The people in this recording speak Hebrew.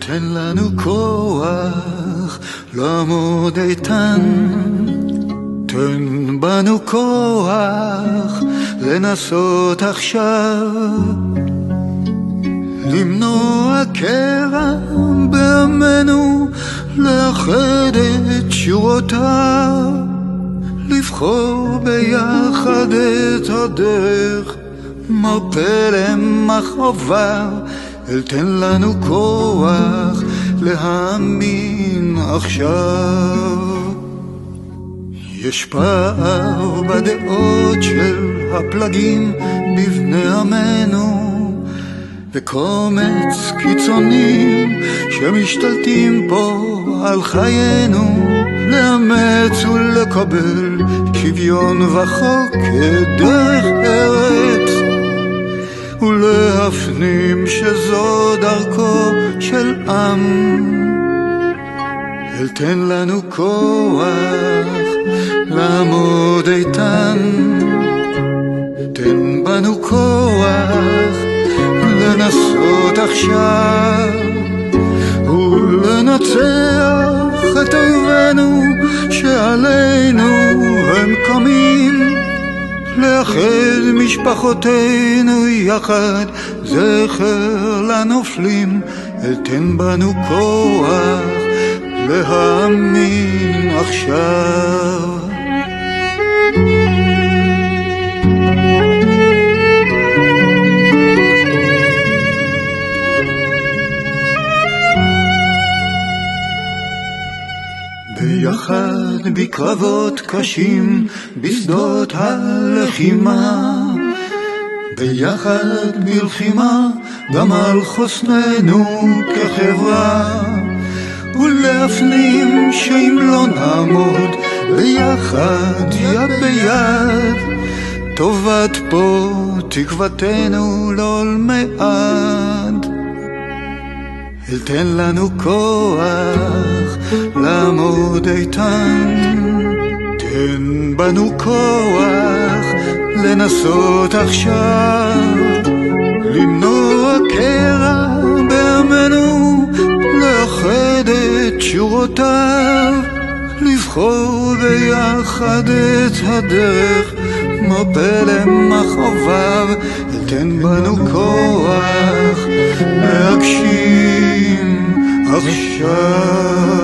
תן לנו כוח לעמוד איתן, תן בנו כוח לנסות עכשיו למנוע קרע בעמנו, לאחד את שורותיו, לבחור ביחד את הדרך, מרפא למכאוביו. אל תן לנו כוח להאמין עכשיו. יש פער בדעות של הפלגים בבני עמנו, וקומץ קיצונים שמשתלטים פה על חיינו, לאמץ ולקבל שוויון וחוק כדרך ארץ, ולהפנים שזו דרכו של עם. אל תן לנו כוח לעמוד איתן, תן בנו כוח לנסות עכשיו ולנצח את אויבינו שעלינו הם קמים, לאחד משפחותינו יחד, זכר לנופלים. אל תן בנו כוח להאמין עכשיו. ביחד בקרבות קשים בשדות הלחימה, ביחד בלחימה גם על חוסננו כחברה, ולהפנים שאם לא נעמוד ביחד יד ביד, טובת פה תקוותנו לעולמי-עד. אל תן לנו כוח לעמוד איתן, תן בנו כוח לנסות עכשיו למנוע קרע בעמנו, לאחד את שורותיו, לבחור ביחד את הדרך, מרפא למכאוביו. אל תן בנו כוח להגשים עכשיו.